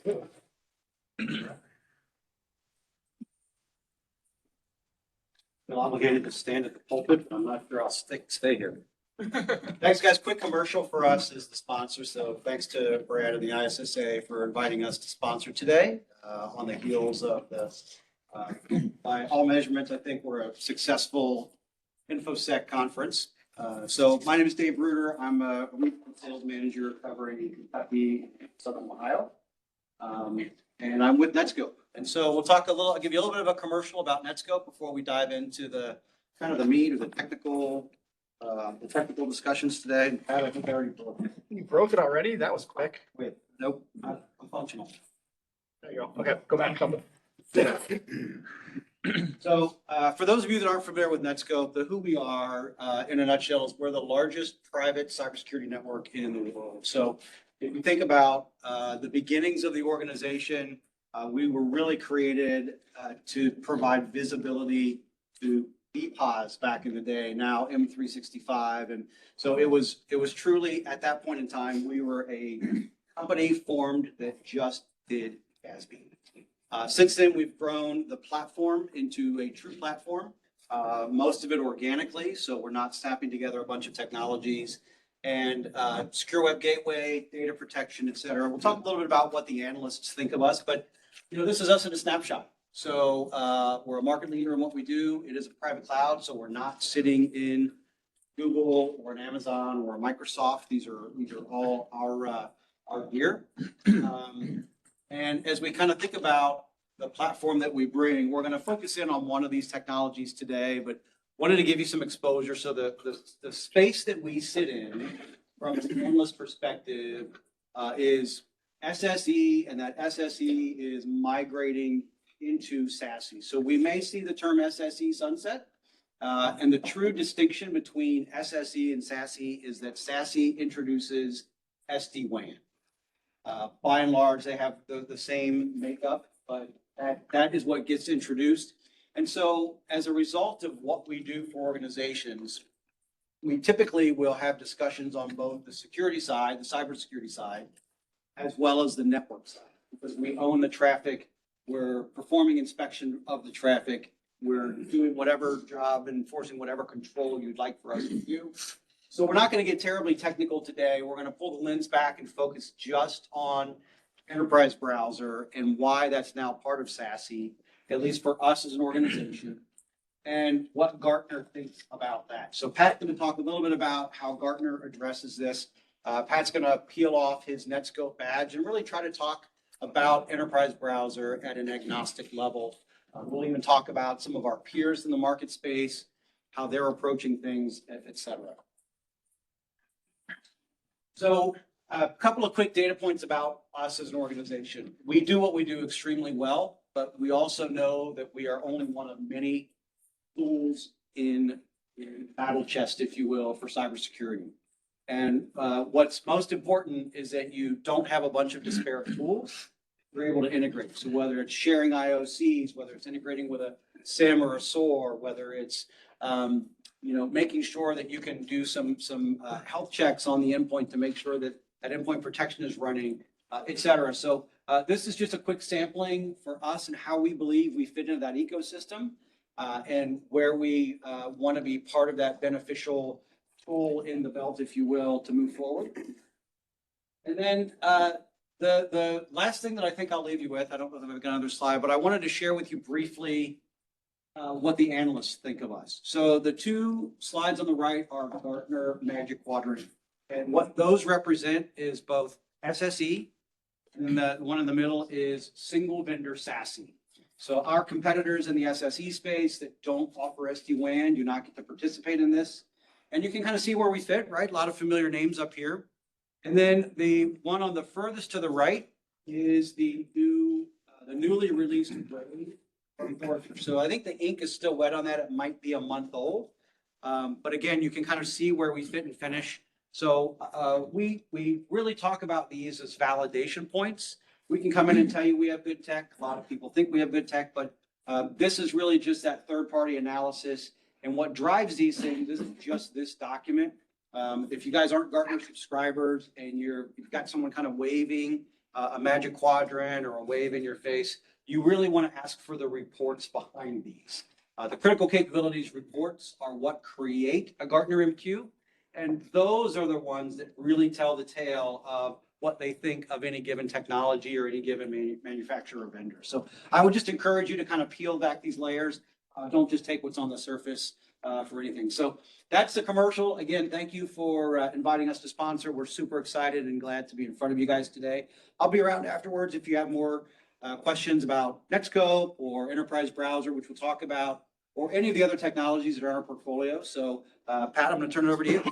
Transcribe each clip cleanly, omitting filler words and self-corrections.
Feel obligated to stand at the pulpit, but I'm not sure I'll stay here. Thanks, guys. Quick commercial for us as the sponsor. So thanks to Brad and the ISSA for inviting us to sponsor today on the heels of the, by all measurements, I think we're a successful InfoSec conference. So my name is Dave Bruder. I'm a regional sales manager covering Kentucky, Southern Ohio. And I'm with Netscope. And so we'll talk I'll give you a little bit of a commercial about Netscope before we dive into the kind of the meat or the technical discussions today. And Pat, I think I already broke it. You broke it already? That was quick. Wait, nope, I'm functional. There you go. Okay, go back a couple. So for those of you that aren't familiar with Netscope, who we are in a nutshell is we're the largest private cybersecurity network in the world. So if you think about the beginnings of the organization, we were really created to provide visibility to BPOS back in the day, now M365. And so it was truly at that point in time, we were a company formed that just did CASB. Since then, we've grown the platform into a true platform, most of it organically. So we're not snapping together a bunch of technologies and secure web gateway, data protection, et cetera. We'll talk a little bit about what the analysts think of us, but this is us in a snapshot. So we're a market leader in what we do. It is a private cloud, so we're not sitting in Google or an Amazon or a Microsoft. These are all our gear. And as we kind of think about the platform that we bring, we're going to focus in on one of these technologies today, but wanted to give you some exposure. So the space that we sit in from an analyst perspective is SSE, and that SSE is migrating into SASE. So we may see the term SSE sunset. And the true distinction between SSE and SASE is that SASE introduces SD-WAN. By and large, they have the same makeup, but that is what gets introduced. And so as a result of what we do for organizations, we typically will have discussions on both the security side, the cybersecurity side, as well as the network side, because we own the traffic. We're performing inspection of the traffic. We're doing whatever job, enforcing whatever control you'd like for us to do. So we're not going to get terribly technical today. We're going to pull the lens back and focus just on enterprise browser and why that's now part of SASE, at least for us as an organization, and what Gartner thinks about that. So Pat's going to talk a little bit about how Gartner addresses this. Pat's going to peel off his Netscope badge and really try to talk about enterprise browser at an agnostic level. We'll even talk about some of our peers in the market space, how they're approaching things, et cetera. So a couple of quick data points about us as an organization. We do what we do extremely well, but we also know that we are only one of many tools in battle chest, if you will, for cybersecurity. And what's most important is that you don't have a bunch of disparate tools. You're able to integrate. So whether it's sharing IOCs, whether it's integrating with a SIM or a SOAR, whether it's making sure that you can do some health checks on the endpoint to make sure that that endpoint protection is running, et cetera. So this is just a quick sampling for us and how we believe we fit into that ecosystem and where we want to be part of that beneficial tool in the belt, if you will, to move forward. And then the last thing that I think I'll leave you with, I don't know if I've got another slide, but I wanted to share with you briefly what the analysts think of us. So the two slides on the right are Gartner Magic Quadrant. And what those represent is both SSE, and the one in the middle is single vendor SASE. So our competitors in the SSE space that don't offer SD-WAN do not get to participate in this. And you can kind of see where we fit, right? A lot of familiar names up here. And then the one on the furthest to the right is the newly released grade from Forrester. So I think the ink is still wet on that. It might be a month old. But again, you can kind of see where we fit and finish. So we really talk about these as validation points. We can come in and tell you we have good tech. A lot of people think we have good tech, but this is really just that third-party analysis. And what drives these things isn't just this document. If you guys aren't Gartner subscribers and you've got someone kind of waving a magic quadrant or a wave in your face. You really want to ask for the reports behind these. The critical capabilities reports are what create a Gartner MQ, and those are the ones that really tell the tale of what they think of any given technology or any given manufacturer or vendor. So I would just encourage you to kind of peel back these layers. Don't just take what's on the surface for anything. So that's the commercial. Again, thank you for inviting us to sponsor. We're super excited and glad to be in front of you guys today. I'll be around afterwards if you have more questions about Netscope or Enterprise Browser, which we'll talk about, or any of the other technologies that are in our portfolio. So Pat, I'm going to turn it over to you.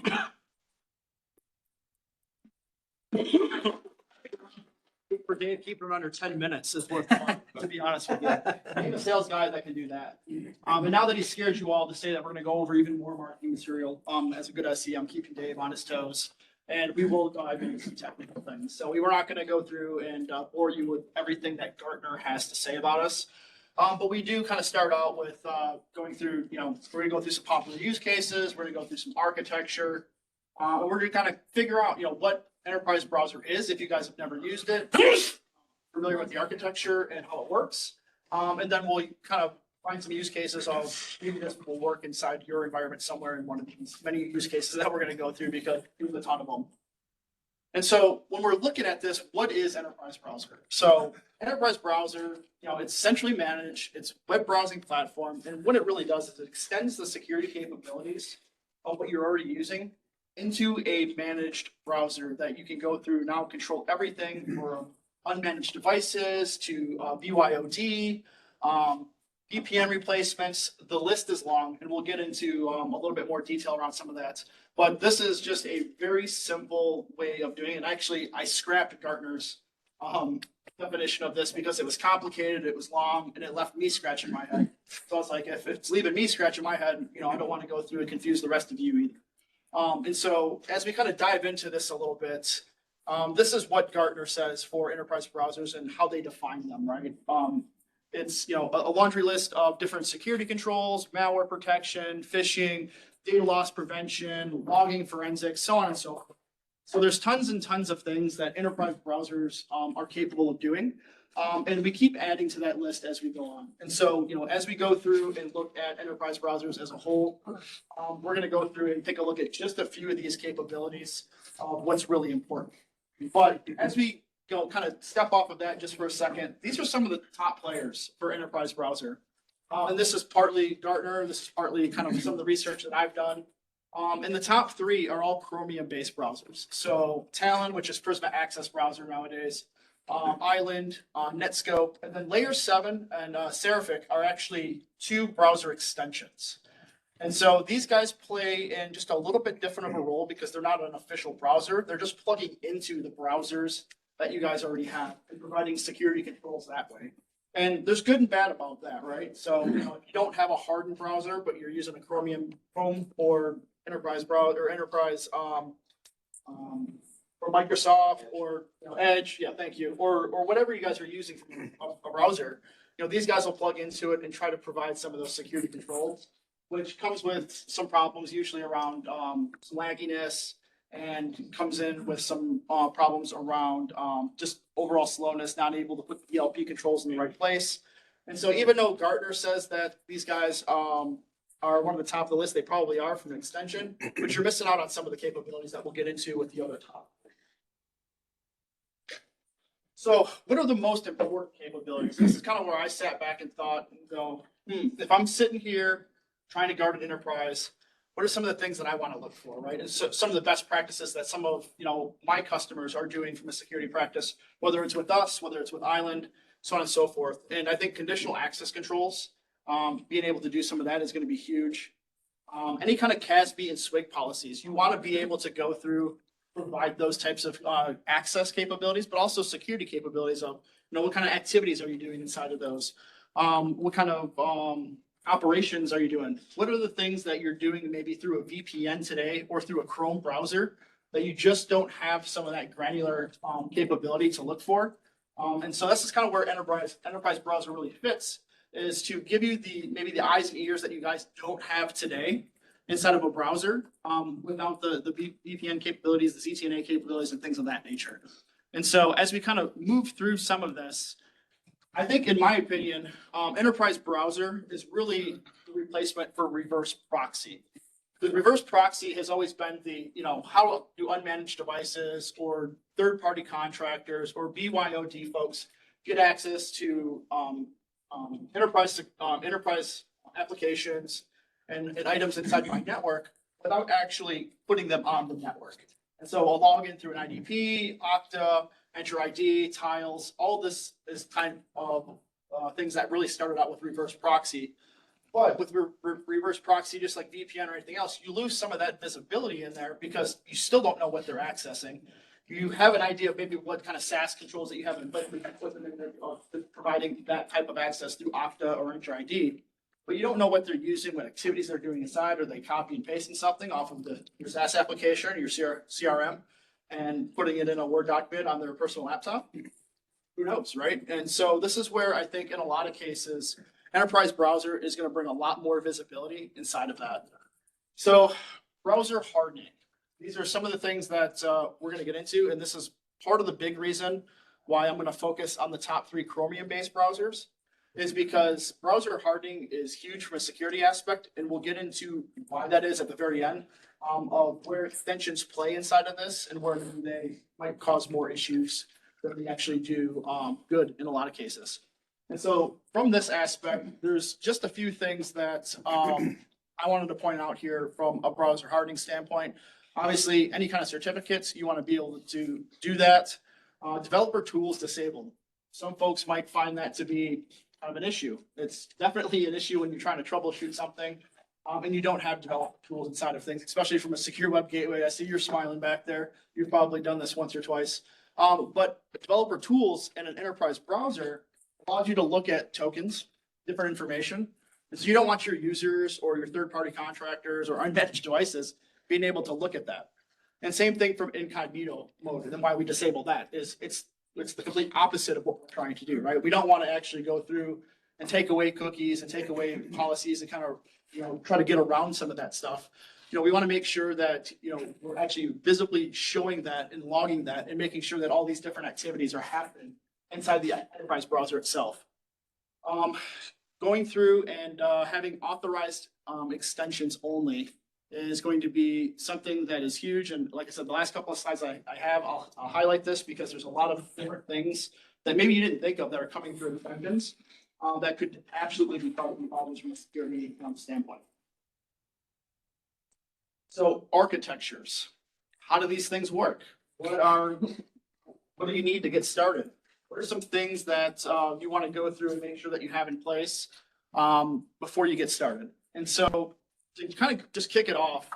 For Dave, keeping it under 10 minutes is worth it, to be honest with you. I'm a sales guy that can do that. And now that he scared you all to say that we're going to go over even more marketing material, as a good SE, I'm keeping Dave on his toes. And we will dive into some technical things. So we were not going to go through and bore you with everything that Gartner has to say about us. But we do kind of start out with going through, we're going to go through some popular use cases. We're going to go through some architecture. And we're going to kind of figure out, what Enterprise Browser is, if you guys have never used it, familiar with the architecture and how it works. And then we'll kind of find some use cases of maybe this will work inside your environment somewhere in one of these many use cases that we're going to go through, because there's a ton of them. And so when we're looking at this, what is Enterprise Browser? So Enterprise Browser, it's centrally managed, it's a web browsing platform. And what it really does is it extends the security capabilities of what you're already using into a managed browser that you can go through now, control everything from unmanaged devices to BYOD, VPN replacements. The list is long, and we'll get into a little bit more detail around some of that. But this is just a very simple way of doing it. And actually, I scrapped Gartner's definition of this because it was complicated, it was long, and it left me scratching my head. So I was like, if it's leaving me scratching my head, I don't want to go through and confuse the rest of you either. And so as we kind of dive into this a little bit, this is what Gartner says for enterprise browsers and how they define them, right? It's, a laundry list of different security controls, malware protection, phishing, data loss prevention, logging forensics, so on and so forth. So there's tons and tons of things that enterprise browsers are capable of doing. And we keep adding to that list as we go on. And so, as we go through and look at enterprise browsers as a whole, we're going to go through and take a look at just a few of these capabilities of what's really important. But as we kind of step off of that just for a second, these are some of the top players for enterprise browser. And this is partly Gartner. This is partly kind of some of the research that I've done. And the top three are all Chromium-based browsers. So Talon, which is Prisma Access browser nowadays, Island, Netscope, and then Layer 7 and Seraphic are actually two browser extensions. And so these guys play in just a little bit different of a role because they're not an official browser. They're just plugging into the browsers that you guys already have and providing security controls that way. And there's good and bad about that, right? So if you don't have a hardened browser, but you're using a Chromium Chrome or enterprise browser or enterprise or Microsoft or Edge, yeah, thank you, or whatever you guys are using from a browser, these guys will plug into it and try to provide some of those security controls, which comes with some problems usually around some lagginess, and comes in with some problems around just overall slowness, not able to put the DLP controls in the right place. And so even though Gartner says that these guys are one of the top of the list, they probably are from an extension, but you're missing out on some of the capabilities that we'll get into with the other top. So what are the most important capabilities? This is kind of where I sat back and thought and go, if I'm sitting here trying to guard an enterprise, what are some of the things that I want to look for, right? And so some of the best practices that some of my customers are doing from a security practice, whether it's with us, whether it's with Island, so on and so forth. And I think conditional access controls, being able to do some of that is going to be huge. Any kind of CASB and SWIG policies, you want to be able to go through, provide those types of access capabilities, but also security capabilities of, what kind of activities are you doing inside of those? What kind of operations are you doing? What are the things that you're doing maybe through a VPN today or through a Chrome browser that you just don't have some of that granular capability to look for? And so this is kind of where enterprise browser really fits, is to give you maybe the eyes and ears that you guys don't have today inside of a browser without the VPN capabilities, the ZTNA capabilities, and things of that nature. And so as we kind of move through some of this, I think in my opinion, enterprise browser is really the replacement for reverse proxy. The reverse proxy has always been the, how do unmanaged devices or third-party contractors or BYOD folks get access to enterprise applications and items inside my network without actually putting them on the network. And so I'll log in through an IDP, Okta, Enter ID, tiles, all this is kind of things that really started out with reverse proxy. But with reverse proxy, just like VPN or anything else, you lose some of that visibility in there because you still don't know what they're accessing. You have an idea of maybe what kind of SaaS controls that you have in place, providing that type of access through Okta or Enter ID. But you don't know what they're using, what activities they're doing inside. Are they copy and pasting something off of your SaaS application, your CRM, and putting it in a Word document on their personal laptop? Who knows, right? And so this is where I think in a lot of cases, enterprise browser is going to bring a lot more visibility inside of that. So browser hardening. These are some of the things that we're going to get into, and this is part of the big reason why I'm going to focus on the top 3 Chromium-based browsers, is because browser hardening is huge from a security aspect, and we'll get into why that is at the very end of where extensions play inside of this and where they might cause more issues than they actually do good in a lot of cases. And so from this aspect, there's just a few things that I wanted to point out here from a browser hardening standpoint. Obviously, any kind of certificates, you want to be able to do that. Developer tools disabled. Some folks might find that to be kind of an issue. It's definitely an issue when you're trying to troubleshoot something and you don't have developer tools inside of things, especially from a secure web gateway. I see you're smiling back there. You've probably done this once or twice. But developer tools in an enterprise browser allows you to look at tokens, different information. And so you don't want your users or your third-party contractors or unmanaged devices being able to look at that. And same thing from incognito mode. And then why we disable that is it's the complete opposite of what we're trying to do, right? We don't want to actually go through and take away cookies and take away policies and kind of, try to get around some of that stuff. We want to make sure that, we're actually visibly showing that and logging that and making sure that all these different activities are happening inside the enterprise browser itself. Going through and having authorized extensions only is going to be something that is huge. And like I said, the last couple of slides I'll highlight this because there's a lot of different things that maybe you didn't think of that are coming through extensions that could absolutely be problems from a security standpoint. So architectures, how do these things work? What do you need to get started? What are some things that you want to go through and make sure that you have in place before you get started? And so to kind of just kick it off,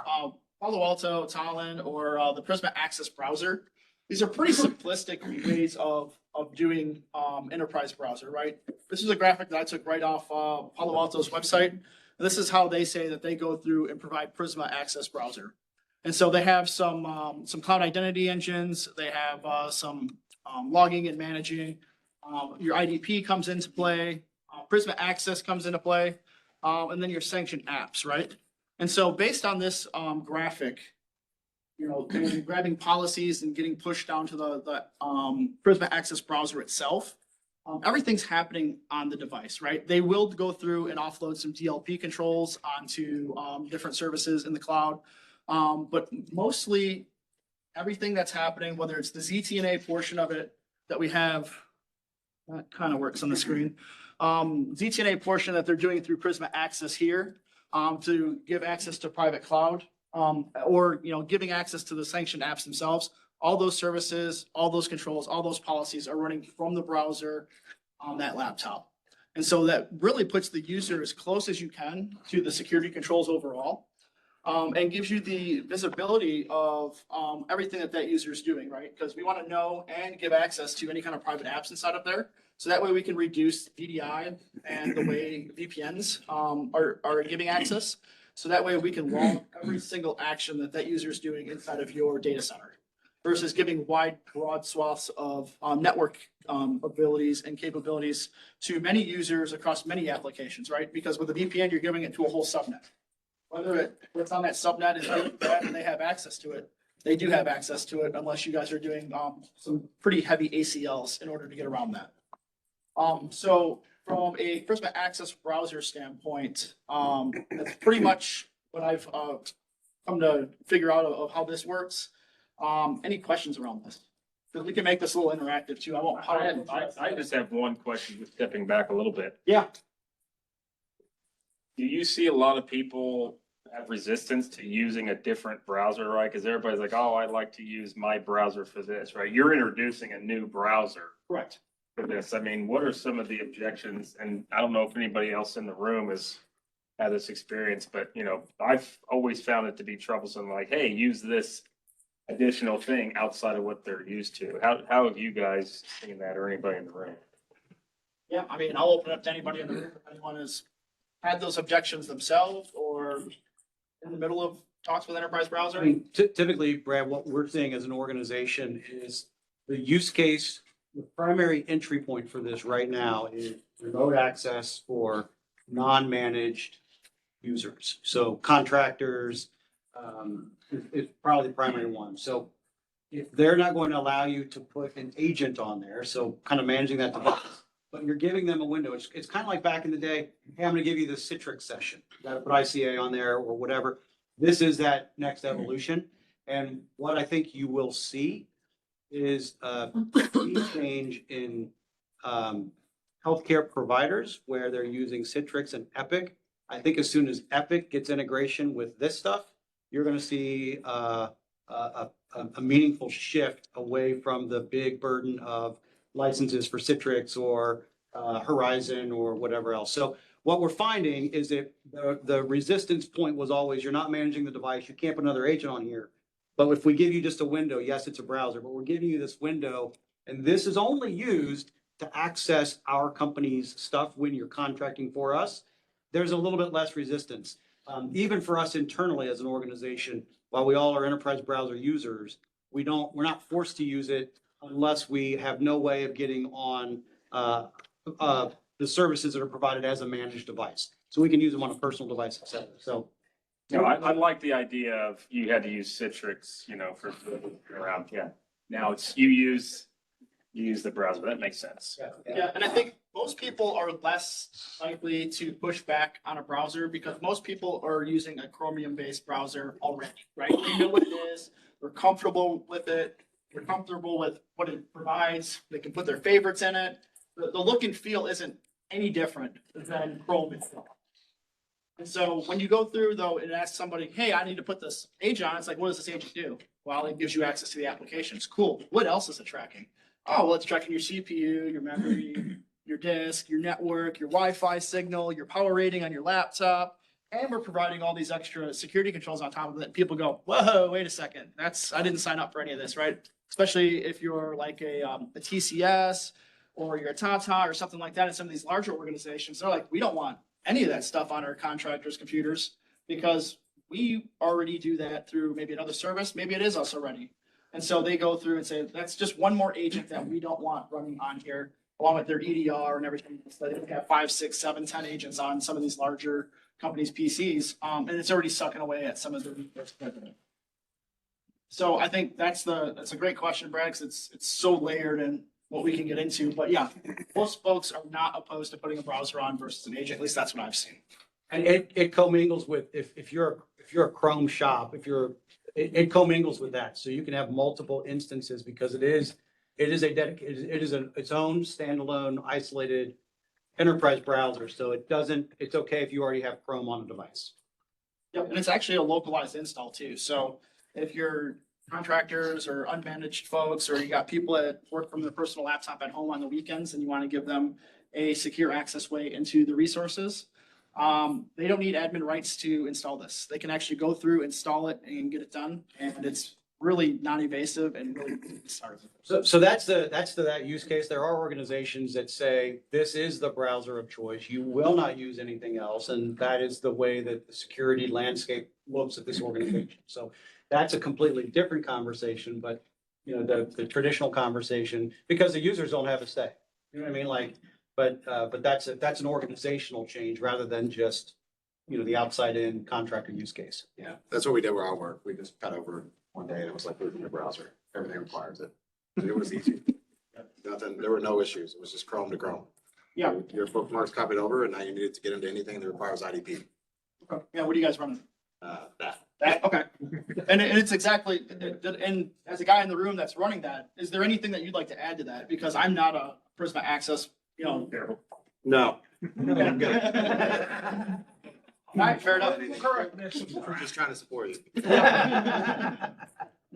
Palo Alto, Talon, or the Prisma Access browser, these are pretty simplistic ways of doing enterprise browser, right? This is a graphic that I took right off Palo Alto's website. This is how they say that they go through and provide Prisma Access browser. And so they have some cloud identity engines. They have some logging and managing. Your IDP comes into play. Prisma Access comes into play. And then your sanctioned apps, right? And so based on this graphic, grabbing policies and getting pushed down to the Prisma Access browser itself, everything's happening on the device, right? They will go through and offload some DLP controls onto different services in the cloud. But mostly everything that's happening, whether it's the ZTNA portion of it that we have, that kind of works on the screen. ZTNA portion that they're doing through Prisma Access here to give access to private cloud or giving access to the sanctioned apps themselves. All those services, all those controls, all those policies are running from the browser on that laptop. And so that really puts the user as close as you can to the security controls overall and gives you the visibility of everything that user is doing, right? Because we want to know and give access to any kind of private apps inside of there. So that way we can reduce VDI and the way VPNs are giving access. So that way we can log every single action that user is doing inside of your data center versus giving broad swaths of network abilities and capabilities to many users across many applications, right? Because with a VPN, you're giving it to a whole subnet. Whether what's on that subnet is good or bad and they have access to it, they do have access to it unless you guys are doing some pretty heavy ACLs in order to get around that. So from a Prisma Access browser standpoint, that's pretty much what I've come to figure out of how this works. Any questions around this? Because we can make this a little interactive too. I won't. I just have one question, just stepping back a little bit. Yeah. Do you see a lot of people have resistance to using a different browser, right? Because everybody's like, oh, I like to use my browser for this, right? You're introducing a new browser Correct. for this. I mean, what are some of the objections? And I don't know if anybody else in the room has had this experience, but you know, I've always found it to be troublesome. Like, hey, use this additional thing outside of what they're used to. How have you guys seen that, or anybody in the room? Yeah, I mean, I'll open it up to anybody in the room if anyone has had those objections themselves or in the middle of talks with enterprise browser. I mean, typically, Brad, what we're seeing as an organization is the use case, the primary entry point for this right now is remote access for non-managed users. So contractors is probably the primary one. So if they're not going to allow you to put an agent on there, so kind of managing that device, but you're giving them a window. It's kind of like back in the day, hey, I'm going to give you the Citrix session. You got to put ICA on there or whatever. This is that next evolution. And what I think you will see is a change in healthcare providers where they're using Citrix and Epic. I think as soon as Epic gets integration with this stuff, you're going to see a meaningful shift away from the big burden of licenses for Citrix or Horizon or whatever else. So what we're finding is that the resistance point was always, you're not managing the device, you can't put another agent on here. But if we give you just a window, yes, it's a browser, but we're giving you this window, and this is only used to access our company's stuff when you're contracting for us, there's a little bit less resistance. Even for us internally as an organization, while we all are enterprise browser users, we're not forced to use it unless we have no way of getting on the services that are provided as a managed device. So we can use them on a personal device, et cetera. So. No, I like the idea of you had to use Citrix, you know, for around, yeah. Now it's you use the browser. That makes sense. Yeah, and I think most people are less likely to push back on a browser because most people are using a Chromium-based browser already, right? They know what it is, they're comfortable with it, they're comfortable with what it provides, they can put their favorites in it. The look and feel isn't any different than Chrome itself. And so when you go through though and ask somebody, hey, I need to put this agent on, it's like, what does this agent do? Well, it gives you access to the applications. Cool. What else is it tracking? Oh, well, it's tracking your CPU, your memory, your disk, your network, your Wi-Fi signal, your power rating on your laptop. And we're providing all these extra security controls on top of it. People go, whoa, wait a second. I didn't sign up for any of this, right? Especially if you're like a TCS or you're a Tata or something like that in some of these larger organizations. They're like, we don't want any of that stuff on our contractors' computers because we already do that through maybe another service. Maybe it is us already. And so they go through and say, that's just one more agent that we don't want running on here, along with their EDR and everything. So they have 5, 6, 7, 10 agents on some of these larger companies' PCs. And it's already sucking away at some of the resource. So I think that's a great question, Brad, because it's so layered and what we can get into. But yeah, most folks are not opposed to putting a browser on versus an agent. At least that's what I've seen. And it commingles with, if you're a Chrome shop, it commingles with that. So you can have multiple instances because it is its own standalone isolated enterprise browser. So it's okay if you already have Chrome on a device. Yep, and it's actually a localized install too. So if you're contractors or unmanaged folks, or you got people that work from their personal laptop at home on the weekends and you want to give them a secure access way into the resources, they don't need admin rights to install this. They can actually go through, install it and get it done. And it's really non-invasive and really started. So that's that use case. There are organizations that say this is the browser of choice. You will not use anything else. And that is the way that the security landscape looks at this organization. So that's a completely different conversation, but you know, the traditional conversation, because the users don't have a say. You know what I mean? Like, but that's an organizational change rather than just, you know, the outside in contractor use case. Yeah, that's what we did with our work. We just cut over one day and it was like moving your browser. Everything requires it. It was easy. Nothing, there were no issues. It was just Chrome to Chrome. Yeah. Your bookmarks copied over and now you needed to get into anything that requires IDP. Okay. Yeah, what are you guys running? That. That, okay. And it's exactly, and as a guy in the room that's running that, is there anything that you'd like to add to that? Because I'm not a Prisma Access, you know. No. All right, fair enough. I'm just trying to support you.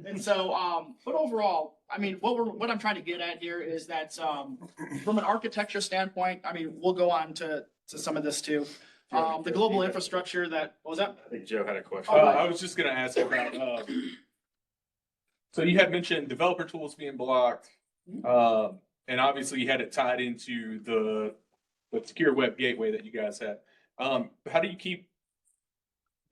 And so, but overall, I mean, what I'm trying to get at here is that, from an architecture standpoint, I mean, we'll go on to some of this too. The global infrastructure that, what was that? I think Joe had a question. I was just gonna ask about, so you had mentioned developer tools being blocked. And obviously you had it tied into the secure web gateway that you guys had. How do you keep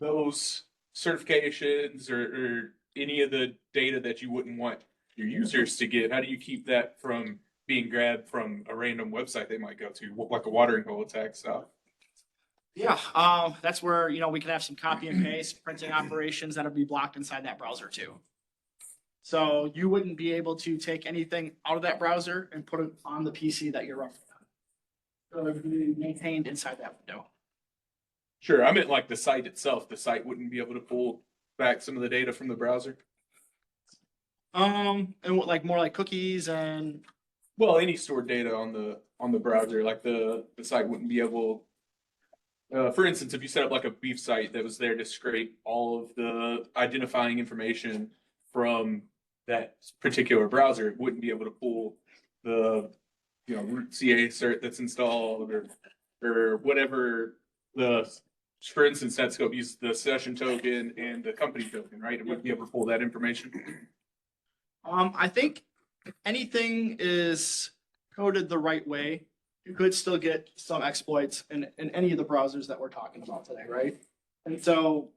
those certifications or any of the data that you wouldn't want your users to get? How do you keep that from being grabbed from a random website they might go to, like a watering hole attack stuff? Yeah, that's where, you know, we can have some copy and paste printing operations that'll be blocked inside that browser too. So you wouldn't be able to take anything out of that browser and put it on the PC that you're running. So it would be maintained inside that window. Sure, I meant like the site itself. The site wouldn't be able to pull back some of the data from the browser. And what, like more like cookies and, Well, any stored data on the browser, like the site wouldn't be able. For instance, if you set up like a beef site that was there to scrape all of the identifying information from that particular browser, it wouldn't be able to pull the, you know, root CA cert that's installed or whatever for instance, Netscope uses the session token and the company token, right? It wouldn't be able to pull that information. I think if anything is coded the right way, you could still get some exploits in any of the browsers that we're talking about today, right? And so,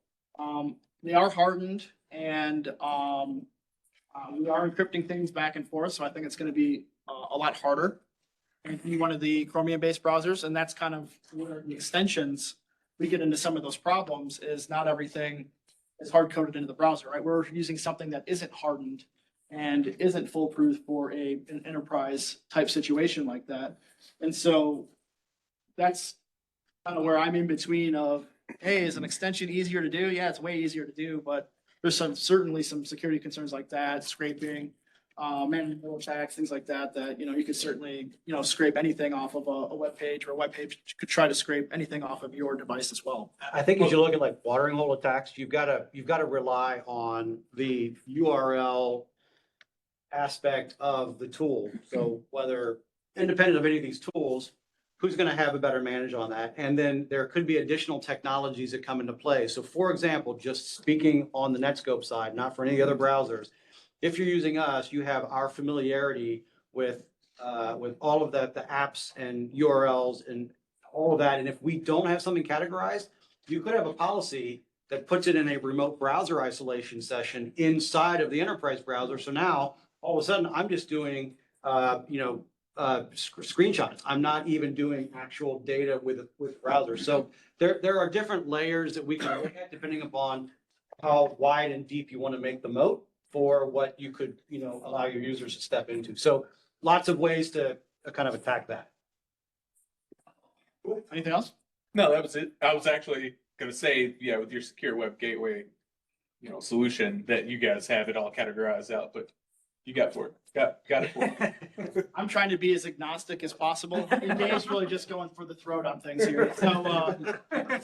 they are hardened and, we are encrypting things back and forth, so I think it's gonna be a lot harder in any one of the Chromium-based browsers, and that's kind of where the extensions, we get into some of those problems, is not everything is hard-coded into the browser, right? We're using something that isn't hardened and isn't foolproof for an enterprise type situation like that. And so that's kind of where I'm in between of, hey, is an extension easier to do? Yeah, it's way easier to do, but there's certainly some security concerns like that, scraping, manual attacks, things like that, you know, you could certainly, you know, scrape anything off of a web page, or a web page could try to scrape anything off of your device as well. I think as you look at like watering hole attacks, you've got to rely on the URL aspect of the tool. So whether independent of any of these tools, who's going to have a better manage on that? And then there could be additional technologies that come into play. So for example, just speaking on the Netscope side, not for any other browsers, if you're using us, you have our familiarity with all of that, the apps and URLs and all of that. And if we don't have something categorized, you could have a policy that puts it in a remote browser isolation session inside of the enterprise browser. So now all of a sudden I'm just doing, screenshots. I'm not even doing actual data with browsers. So there are different layers that we can look at depending upon how wide and deep you want to make the moat for what you could, you know, allow your users to step into. So lots of ways to kind of attack that. Anything else? No, that was it. I was actually gonna say, yeah, with your secure web gateway, you know, solution that you guys have it all categorized out, but you got for it. Got it for it. I'm trying to be as agnostic as possible. And Dave's really just going for the throat on things here. So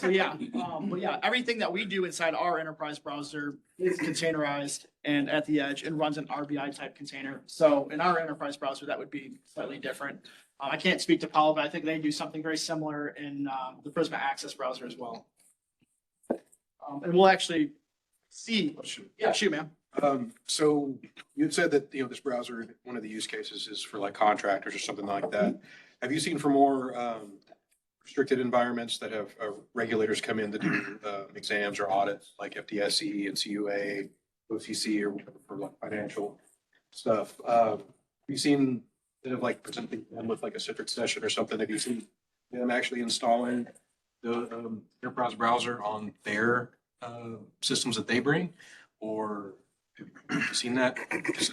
yeah, but yeah, everything that we do inside our enterprise browser is containerized and at the edge and runs an RBI type container. So in our enterprise browser, that would be slightly different. I can't speak to Paul, but I think they do something very similar in the Prisma Access browser as well. And we'll actually see. Yeah, shoot, man. So you had said that, you know, this browser, one of the use cases is for like contractors or something like that. Have you seen for more restricted environments that have regulators come in to do exams or audits like FDSE and CUA, OCC, or for like financial stuff? Have you seen that have like presenting them with like a Citrix session or something? Have you seen them actually installing the enterprise browser on their systems that they bring? Or Have you seen that?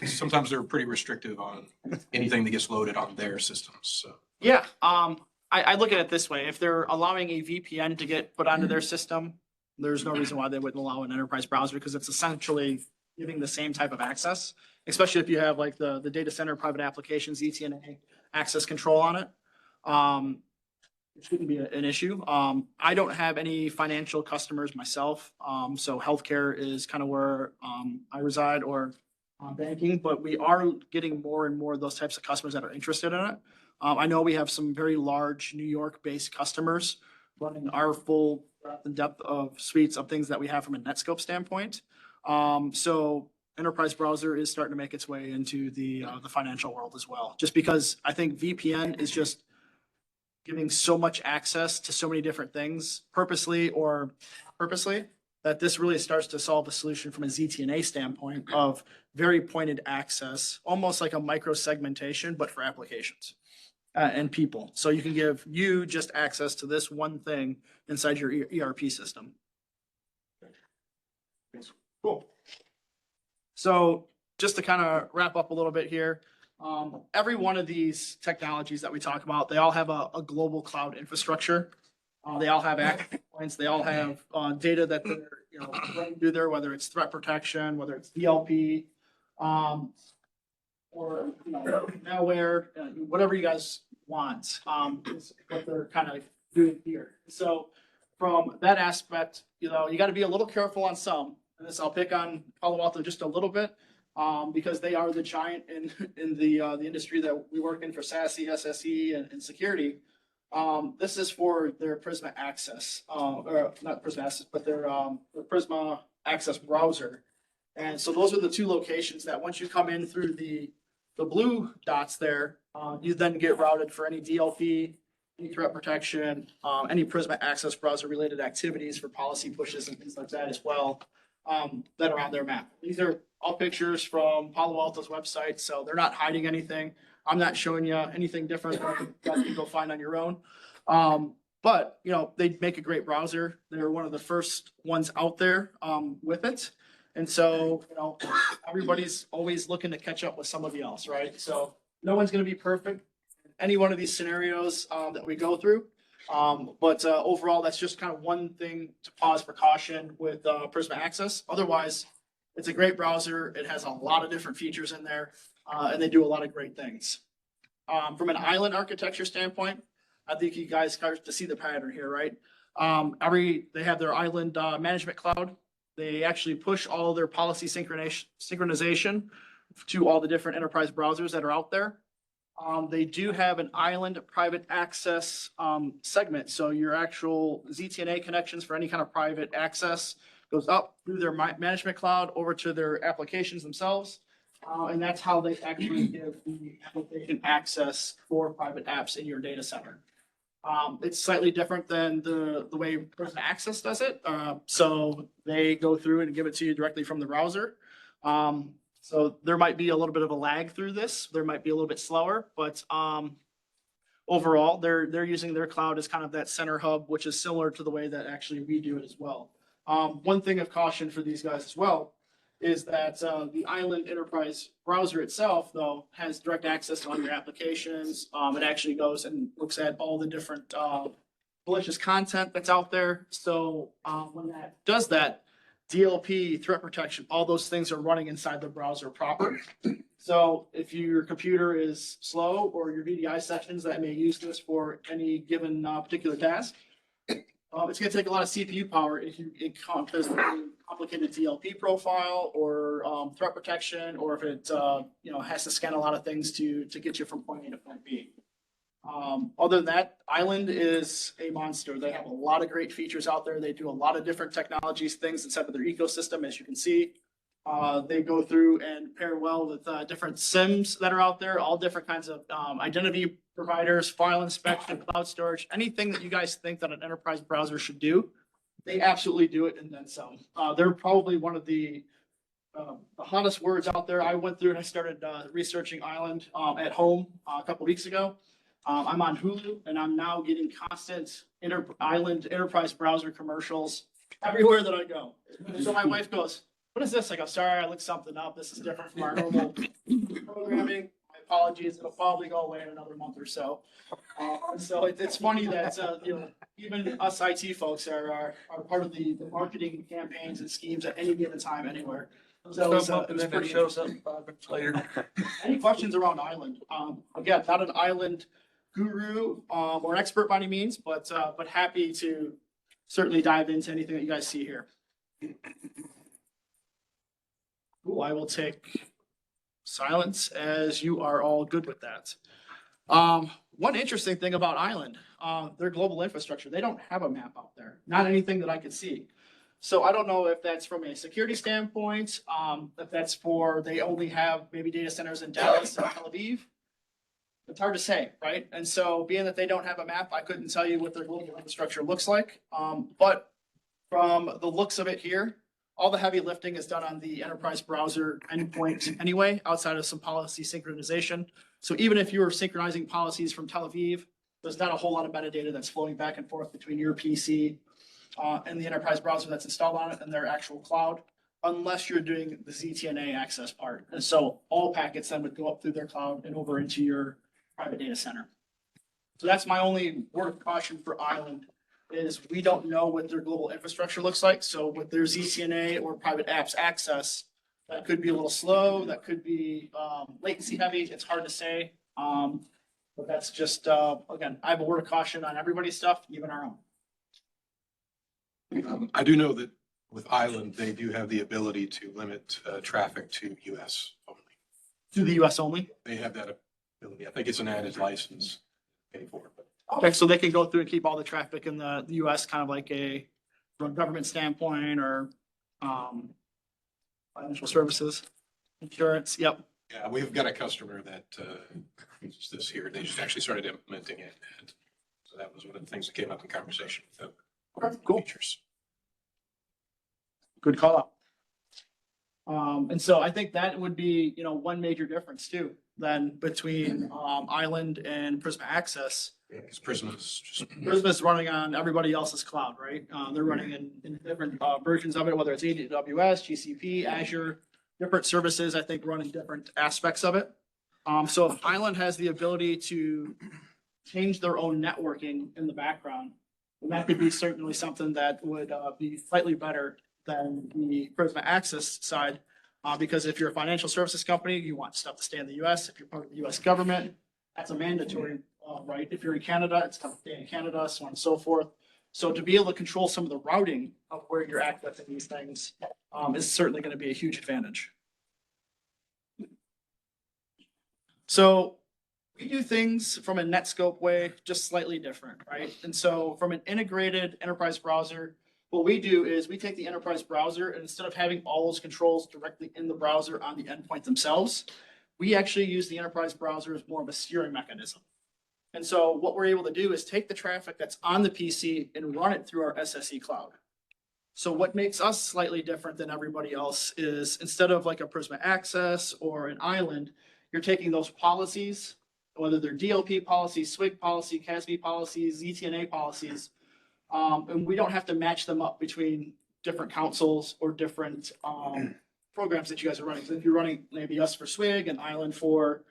Sometimes they're pretty restrictive on anything that gets loaded on their systems, so. Yeah, I look at it this way. If they're allowing a VPN to get put onto their system, there's no reason why they wouldn't allow an enterprise browser because it's essentially giving the same type of access, especially if you have like the data center private applications, ETNA access control on it. It shouldn't be an issue. I don't have any financial customers myself. So healthcare is kind of where I reside or banking, but we are getting more and more of those types of customers that are interested in it. I know we have some very large New York-based customers running our full breadth and depth of suites of things that we have from a Netscope standpoint. So enterprise browser is starting to make its way into the financial world as well, just because I think VPN is just giving so much access to so many different things purposely or purposely that this really starts to solve a solution from a ZTNA standpoint of very pointed access, almost like a micro segmentation, but for applications and people. So you can give you just access to this one thing inside your ERP system. Cool. So just to kind of wrap up a little bit here, every one of these technologies that we talk about, they all have a global cloud infrastructure. They all have access points. They all have data that they're running through there, whether it's threat protection, whether it's DLP, or malware, whatever you guys want, is what they're kind of doing here. So from that aspect, you got to be a little careful on some. And this I'll pick on Palo Alto just a little bit. Because they are the giant in the industry that we work in for SASE, SSE, and security. This is for their Prisma Access, or not Prisma Access, but their Prisma Access browser. And so those are the two locations that once you come in through the blue dots there, you then get routed for any DLP, any threat protection, any Prisma Access browser related activities for policy pushes and things like that as well. That are on their map. These are all pictures from Palo Alto's website, so they're not hiding anything. I'm not showing you anything different that you guys can go find on your own. But they make a great browser. They're one of the first ones out there with it, and so everybody's always looking to catch up with somebody else, right? So no one's going to be perfect in any one of these scenarios that we go through. But overall, that's just kind of one thing to pause for caution with Prisma Access. Otherwise, it's a great browser. It has a lot of different features in there, and they do a lot of great things. From an island architecture standpoint, I think you guys start to see the pattern here, right? They have their island management cloud. They actually push all of their policy synchronization to all the different enterprise browsers that are out there. They do have an island private access segment. So your actual ZTNA connections for any kind of private access goes up through their management cloud over to their applications themselves. And that's how they actually give the application access for private apps in your data center. It's slightly different than the way Prisma Access does it. So they go through and give it to you directly from the browser. So there might be a little bit of a lag through this. There might be a little bit slower, but overall, they're using their cloud as kind of that center hub, which is similar to the way that actually we do it as well. One thing of caution for these guys as well is that the Island Enterprise browser itself, though, has direct access to all your applications. It actually goes and looks at all the different malicious content that's out there. So when that does that, DLP, threat protection, all those things are running inside the browser proper. So if your computer is slow or your VDI sections that may use this for any given particular task, it's going to take a lot of CPU power if you encounter a complicated DLP profile or threat protection, or if it has to scan a lot of things to get you from point A to point B. Other than that, Island is a monster. They have a lot of great features out there. They do a lot of different technologies, things inside of their ecosystem, as you can see. They go through and pair well with different SIMs that are out there, all different kinds of identity providers, file inspection, cloud storage, anything that you guys think that an enterprise browser should do, they absolutely do it and then some. They're probably one of the hottest words out there. I went through and I started researching Island at home a couple weeks ago. I'm on Hulu, and I'm now getting constant Island enterprise browser commercials everywhere that I go. So my wife goes, what is this? Like, I'm sorry, I looked something up. This is different from our normal programming. My apologies. It'll probably go away in another month or so. So it's funny that, even us IT folks are part of the marketing campaigns and schemes at any given time, anywhere. So it was pretty interesting. later. Any questions around Island? Again, not an Island guru, or an expert by any means, but happy to certainly dive into anything that you guys see here. Cool, I will take silence as you are all good with that. One interesting thing about Island, their global infrastructure, they don't have a map out there, not anything that I could see. So I don't know if that's from a security standpoint, if that's for, they only have maybe data centers in Dallas and Tel Aviv. It's hard to say, right? And so being that they don't have a map, I couldn't tell you what their global infrastructure looks like. But from the looks of it here, all the heavy lifting is done on the enterprise browser endpoint anyway, outside of some policy synchronization. So even if you were synchronizing policies from Tel Aviv, there's not a whole lot of metadata that's flowing back and forth between your PC and the enterprise browser that's installed on it and their actual cloud, unless you're doing the ZTNA access part. And so all packets then would go up through their cloud and over into your private data center. So that's my only word of caution for Island, is we don't know what their global infrastructure looks like. So with their ZTNA or private apps access, that could be a little slow, that could be latency heavy, it's hard to say. But that's just, again, I have a word of caution on everybody's stuff, even our own. I do know that with Island, they do have the ability to limit traffic to US only. To the US only? They have that ability. I think it's an added license. Pay for it, but Okay, so they can go through and keep all the traffic in the US, kind of like from a government standpoint, or financial services, insurance, yep. yeah, we've got a customer that uses this here. They just actually started implementing it. And so that was one of the things that came up in conversation with them. Okay, cool. Features. Good call out. And so I think that would be, one major difference too, then between Island and Prisma Access. Yeah, because Prisma is just Prisma is running on everybody else's cloud, right? They're running in different versions of it, whether it's AWS, GCP, Azure, different services, I think, running different aspects of it. So if Island has the ability to change their own networking in the background, then that could be certainly something that would be slightly better than the Prisma Access side. Because if you're a financial services company, you want stuff to stay in the US. If you're part of the US government, that's a mandatory, right? If you're in Canada, it's tough to stay in Canada, so on and so forth. So to be able to control some of the routing of where you're accessing these things is certainly going to be a huge advantage. So we do things from a Netscope way, just slightly different, right? And so from an integrated enterprise browser, what we do is we take the enterprise browser, and instead of having all those controls directly in the browser on the endpoint themselves, we actually use the enterprise browser as more of a steering mechanism. And so what we're able to do is take the traffic that's on the PC and run it through our SSE cloud. So what makes us slightly different than everybody else is, instead of like a Prisma Access or an Island, you're taking those policies, whether they're DLP policies, SWIG policy, CASB policies, ZTNA policies, and we don't have to match them up between different councils or different programs that you guys are running. So if you're running maybe us for SWIG and Island for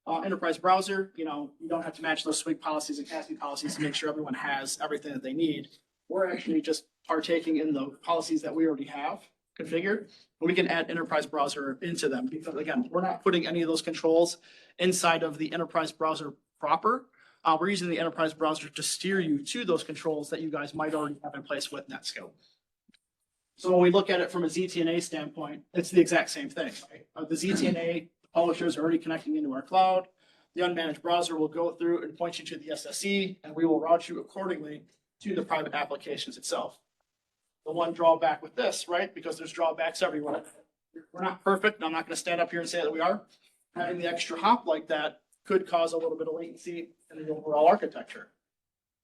enterprise browser, you don't have to match those SWIG policies and CASB policies to make sure everyone has everything that they need. We're actually just partaking in the policies that we already have configured, but we can add enterprise browser into them, because again, we're not putting any of those controls inside of the enterprise browser proper. We're using the enterprise browser to steer you to those controls that you guys might already have in place with Netscope. So when we look at it from a ZTNA standpoint, it's the exact same thing, right? The ZTNA publishers are already connecting into our cloud. The unmanaged browser will go through and point you to the SSE, and we will route you accordingly to the private applications itself. The one drawback with this, right, because there's drawbacks everywhere. We're not perfect, and I'm not going to stand up here and say that we are. Having the extra hop like that could cause a little bit of latency in the overall architecture.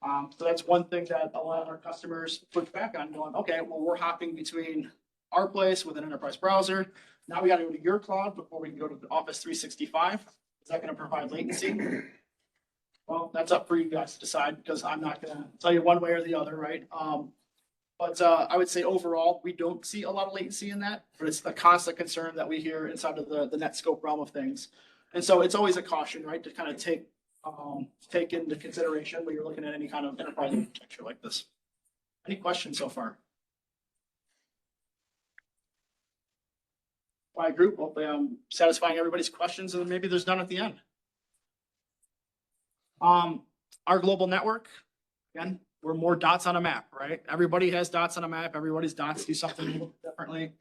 So that's one thing that a lot of our customers push back on, going, okay, well, we're hopping between our place with an enterprise browser. Now we got to go to your cloud before we can go to the Office 365. Is that going to provide latency? Well, that's up for you guys to decide, because I'm not going to tell you one way or the other, right? But I would say overall, we don't see a lot of latency in that, but it's a constant concern that we hear inside of the Netscope realm of things. And so it's always a caution, right, to kind of take into consideration when you're looking at any kind of enterprise architecture like this. Any questions so far? By group, hopefully I'm satisfying everybody's questions, and maybe there's none at the end. Our global network, again, we're more dots on a map, right? Everybody has dots on a map. Everybody's dots do something a little differently.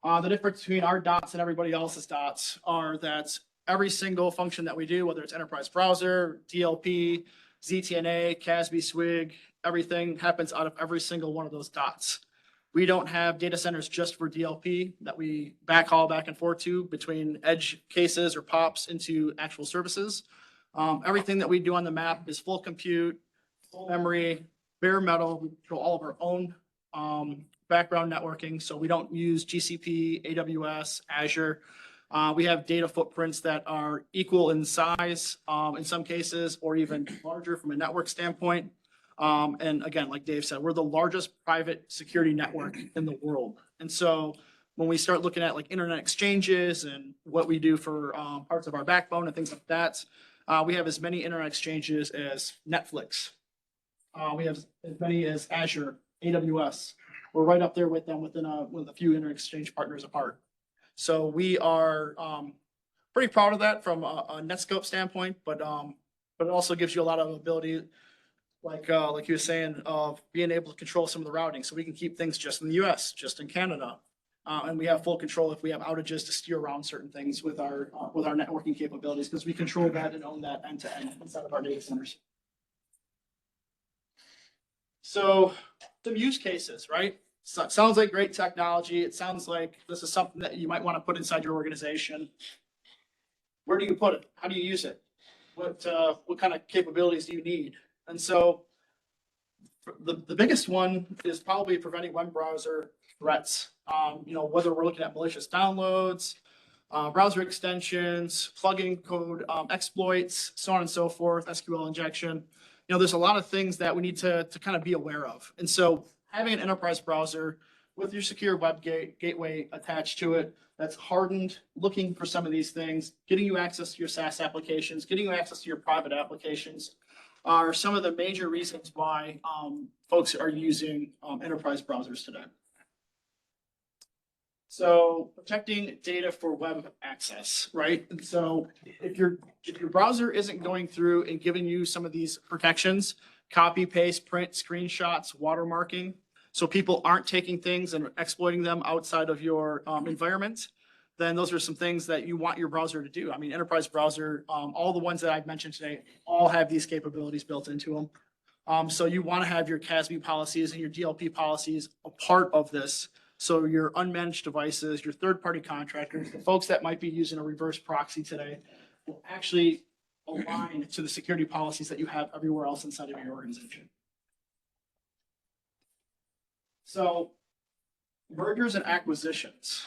The difference between our dots and everybody else's dots are that every single function that we do, whether it's enterprise browser, DLP, ZTNA, CASB, SWIG, everything happens out of every single one of those dots. We don't have data centers just for DLP that we backhaul back and forth to between edge cases or POPs into actual services. Everything that we do on the map is full compute, full memory, bare metal. We control all of our own background networking. So we don't use GCP, AWS, Azure. We have data footprints that are equal in size in some cases, or even larger from a network standpoint. And again, like Dave said, we're the largest private security network in the world. And so when we start looking at like internet exchanges and what we do for parts of our backbone and things like that, we have as many internet exchanges as Netflix. We have as many as Azure, AWS. We're right up there with them with a few internet exchange partners apart. So we are pretty proud of that from a Netscope standpoint, but it also gives you a lot of ability, like he was saying, of being able to control some of the routing. So we can keep things just in the US, just in Canada. And we have full control if we have outages to steer around certain things with our networking capabilities, because we control that and own that end to end inside of our data centers. So some use cases, right? So it sounds like great technology. It sounds like this is something that you might want to put inside your organization. Where do you put it? How do you use it? What kind of capabilities do you need? And so the biggest one is probably preventing web browser threats. Whether we're looking at malicious downloads, browser extensions, plugin code exploits, so on and so forth, SQL injection. There's a lot of things that we need to kind of be aware of. And so having an enterprise browser with your secure web gateway attached to it that's hardened, looking for some of these things, getting you access to your SaaS applications, getting you access to your private applications are some of the major reasons why folks are using enterprise browsers today. So protecting data for web access, right? And so if your browser isn't going through and giving you some of these protections, copy, paste, print, screenshots, watermarking, so people aren't taking things and exploiting them outside of your environment, then those are some things that you want your browser to do. I mean, enterprise browser, all the ones that I've mentioned today, all have these capabilities built into them. So you want to have your CASB policies and your DLP policies a part of this. So your unmanaged devices, your third-party contractors, the folks that might be using a reverse proxy today will actually align to the security policies that you have everywhere else inside of your organization. So mergers and acquisitions.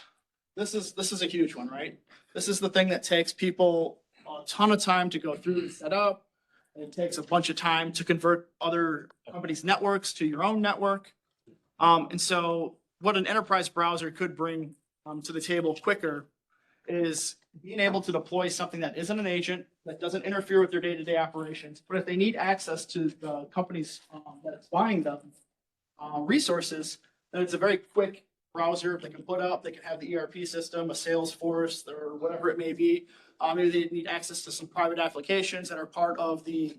This is a huge one, right? This is the thing that takes people a ton of time to go through and set up. It takes a bunch of time to convert other companies' networks to your own network. And so what an enterprise browser could bring to the table quicker is being able to deploy something that isn't an agent, that doesn't interfere with their day-to-day operations. But if they need access to the companies that's buying them resources, then it's a very quick browser they can put up. They can have the ERP system, a Salesforce, or whatever it may be. Maybe they need access to some private applications that are part of the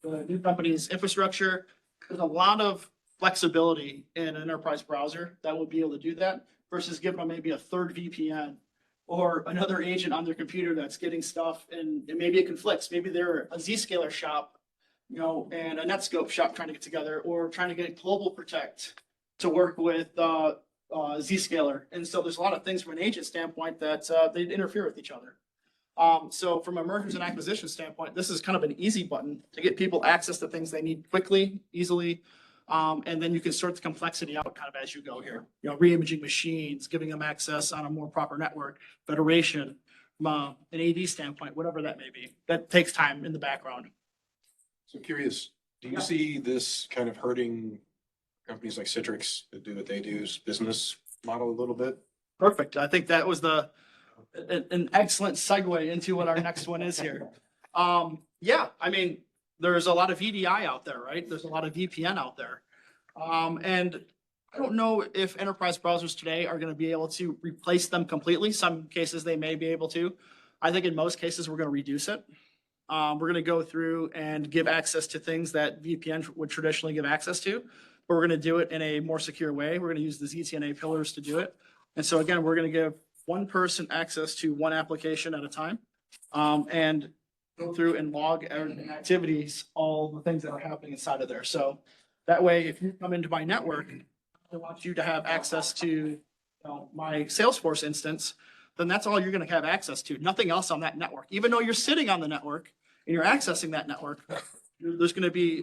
new company's infrastructure. There's a lot of flexibility in an enterprise browser that will be able to do that versus giving them maybe a third VPN or another agent on their computer that's getting stuff, and maybe it conflicts. Maybe they're a Zscaler shop, and a Netscope shop trying to get together, or trying to get Global Protect to work with Zscaler. And so there's a lot of things from an agent standpoint that they interfere with each other. So from a mergers and acquisition standpoint, this is kind of an easy button to get people access to things they need quickly, easily. And then you can sort the complexity out kind of as you go here. Re-imaging machines, giving them access on a more proper network, federation, from an AD standpoint, whatever that may be. That takes time in the background. So curious, do you see this kind of hurting companies like Citrix that do what they do's business model a little bit? Perfect. I think that was an excellent segue into what our next one is here. Yeah, I mean, there's a lot of VDI out there, right? There's a lot of VPN out there. And I don't know if enterprise browsers today are going to be able to replace them completely. Some cases they may be able to. I think in most cases we're going to reduce it. We're going to go through and give access to things that VPN would traditionally give access to, but we're going to do it in a more secure way. We're going to use the ZTNA pillars to do it. And so again, we're going to give one person access to one application at a time, and go through and log and activities, all the things that are happening inside of there. So that way, if you come into my network, I want you to have access to my Salesforce instance, then that's all you're going to have access to. Nothing else on that network. Even though you're sitting on the network and you're accessing that network, there's going to be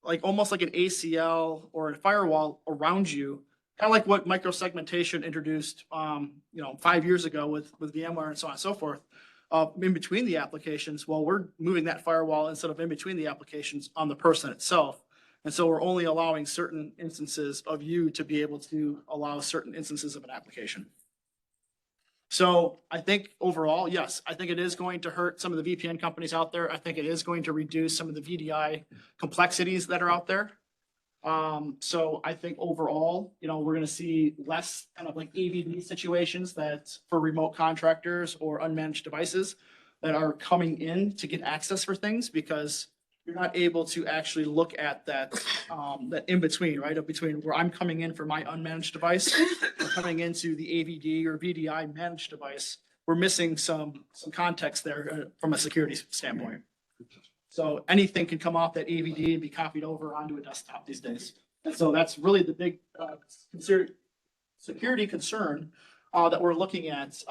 like almost like an ACL or a firewall around you, kind of like what microsegmentation introduced 5 years ago with VMware and so on and so forth. In between the applications, well, we're moving that firewall instead of in between the applications on the person itself. And so we're only allowing certain instances of you to be able to allow certain instances of an application. So I think overall, yes, I think it is going to hurt some of the VPN companies out there. I think it is going to reduce some of the VDI complexities that are out there. So I think overall, we're going to see less kind of like AVD situations that for remote contractors or unmanaged devices that are coming in to get access for things, because you're not able to actually look at that, that in between, right? Between where I'm coming in for my unmanaged device or coming into the AVD or VDI managed device. We're missing some context there from a security standpoint. So anything can come off that AVD and be copied over onto a desktop these days. And so that's really the big security concern that we're looking at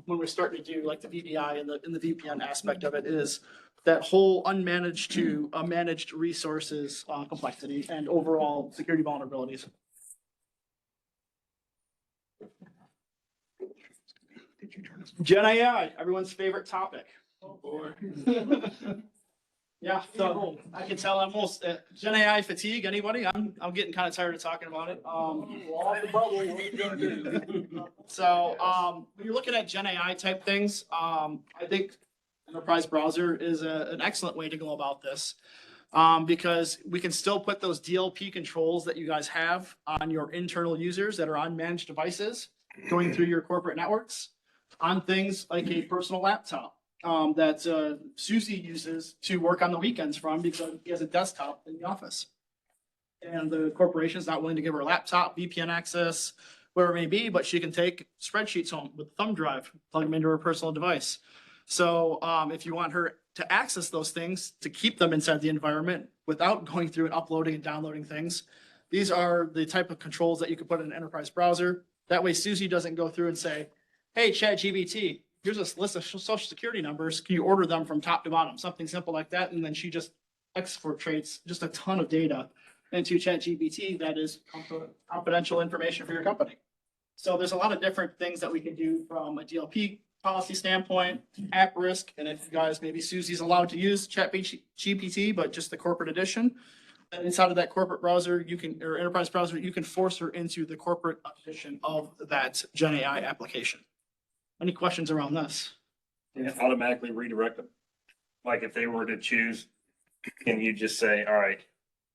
when we're starting to do like the VDI and the VPN aspect of it, is that whole unmanaged to managed resources complexity and overall security vulnerabilities. Gen AI, everyone's favorite topic. Oh boy. Yeah, so I can tell I'm almost Gen AI fatigue. Anybody? I'm getting kind of tired of talking about it. So when you're looking at Gen AI type things, I think enterprise browser is an excellent way to go about this, because we can still put those DLP controls that you guys have on your internal users that are on managed devices going through your corporate networks on things like a personal laptop that Susie uses to work on the weekends from, because he has a desktop in the office. And the corporation is not willing to give her a laptop, VPN access, whatever it may be, but she can take spreadsheets home with a thumb drive, plug them into her personal device. So if you want her to access those things, to keep them inside the environment without going through and uploading and downloading things, these are the type of controls that you can put in an enterprise browser. That way Susie doesn't go through and say, hey, ChatGPT, here's a list of social security numbers. Can you order them from top to bottom? Something simple like that. And then she just exports just a ton of data into ChatGPT that is confidential information for your company. So there's a lot of different things that we can do from a DLP policy standpoint, app risk. And if you guys, maybe Susie's allowed to use ChatGPT, but just the corporate edition. And inside of that corporate browser, or enterprise browser, you can force her into the corporate edition of that Gen AI application. Any questions around this? And it automatically redirect them. Like if they were to choose, can you just say, all right,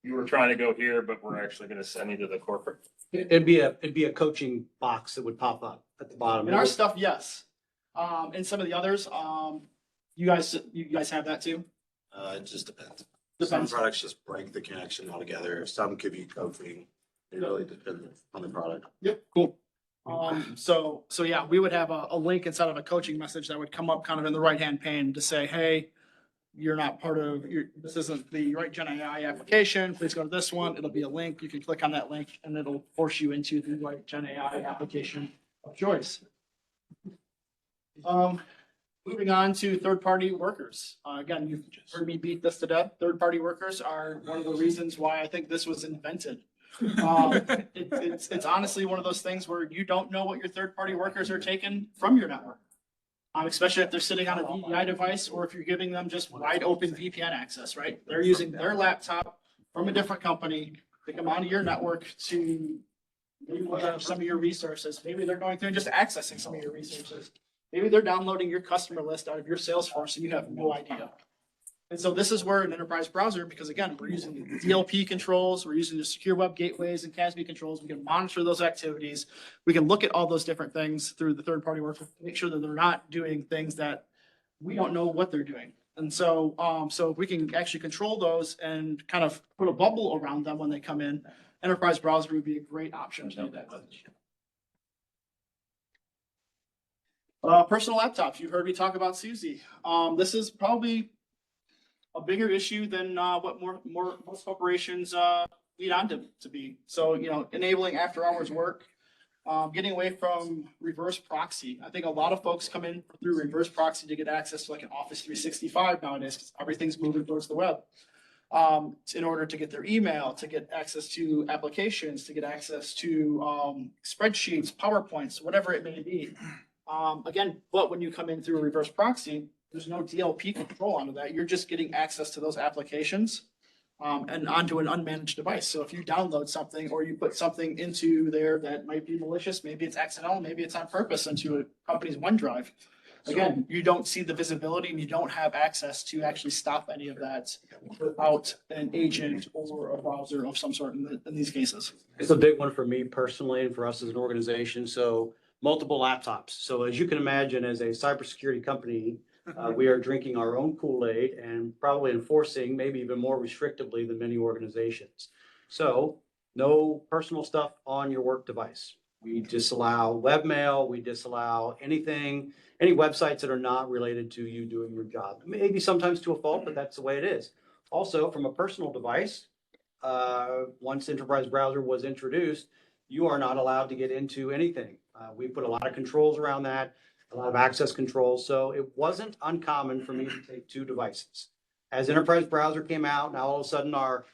you were trying to go here, but we're actually going to send you to the corporate? It'd be a coaching box that would pop up at the bottom. In our stuff, yes. In some of the others, you guys have that too? It just depends. Some products just break the connection altogether. Some could be coaching. It really depends on the product. Yep, cool. So yeah, we would have a link inside of a coaching message that would come up kind of in the right-hand pane to say, hey, you're not part of this isn't the right Gen AI application. Please go to this one. It'll be a link. You can click on that link and it'll force you into the right Gen AI application of choice. Moving on to third-party workers. Again, you've heard me beat this to death. Third-party workers are one of the reasons why I think this was invented. It's honestly one of those things where you don't know what your third-party workers are taking from your network, especially if they're sitting on a VDI device or if you're giving them just wide open VPN access, right? They're using their laptop from a different company They come onto your network to maybe look at some of your resources. Maybe they're going through and just accessing some of your resources. Maybe they're downloading your customer list out of your Salesforce and you have no idea. And so this is where an enterprise browser, because again, we're using the DLP controls, we're using the secure web gateways and CASB controls. We can monitor those activities. We can look at all those different things through the third-party work to make sure that they're not doing things that we don't know what they're doing. And so, so if we can actually control those and kind of put a bubble around them when they come in, enterprise browser would be a great option to do that with. Personal laptops, you've heard me talk about Suzy. This is probably a bigger issue than what most corporations lead on to be. So, you know, enabling after hours work, getting away from reverse proxy. I think a lot of folks come in through reverse proxy to get access to like an Office 365 nowadays because everything's moving towards the web. In order to get their email, to get access to applications, to get access to spreadsheets, PowerPoints, whatever it may be. Again, but when you come in through a reverse proxy, there's no DLP control onto that. You're just getting access to those applications and onto an unmanaged device. So if you download something or you put something into there that might be malicious, maybe it's accidental, maybe it's on purpose into a company's OneDrive. Again, you don't see the visibility and you don't have access to actually stop any of that without an agent or a browser of some sort in these cases. It's a big one for me personally and for us as an organization. So multiple laptops. So as you can imagine, as a cybersecurity company, we are drinking our own Kool-Aid and probably enforcing maybe even more restrictively than many organizations. So no personal stuff on your work device. We disallow webmail. We disallow anything, any websites that are not related to you doing your job. Maybe sometimes to a fault, but that's the way it is. Also, from a personal device, once Enterprise Browser was introduced, you are not allowed to get into anything. We put a lot of controls around that, a lot of access controls. So it wasn't uncommon for me to take two devices. As Enterprise Browser came out, now all of a sudden our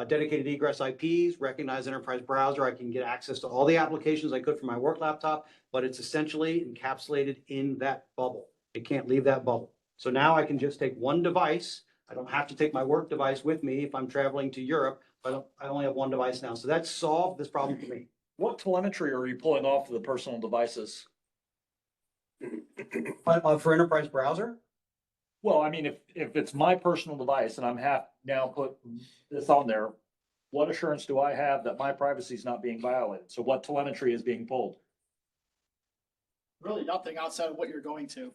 dedicated egress IPs recognize Enterprise Browser. I can get access to all the applications I could from my work laptop, but it's essentially encapsulated in that bubble. It can't leave that bubble. So now I can just take one device. I don't have to take my work device with me if I'm traveling to Europe. I only have one device now. So that solved this problem for me. What telemetry are you pulling off of the personal devices? For Enterprise Browser? Well, I mean, if it's my personal device and I'm now put this on there, what assurance do I have that my privacy is not being violated? So what telemetry is being pulled? Really nothing outside of what you're going to.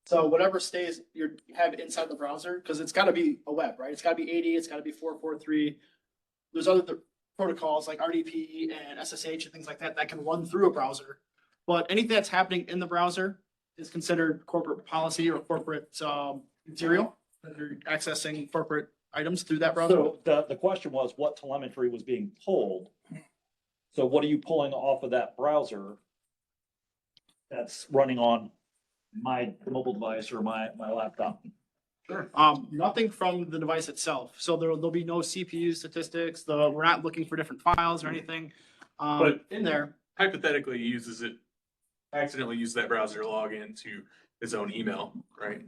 So whatever stays you have inside the browser, because it's got to be a web, right? It's got to be 80, it's got to be 443. There's other protocols like RDP and SSH and things like that that can run through a browser. But anything that's happening in the browser is considered corporate policy or corporate material. You're accessing corporate items through that browser. So the question was what telemetry was being pulled. So what are you pulling off of that browser that's running on my mobile device or my laptop? Sure. Nothing from the device itself. So there'll be no CPU statistics. We're not looking for different files or anything But- in there. Hypothetically, he accidentally uses that browser to log into his own email, right?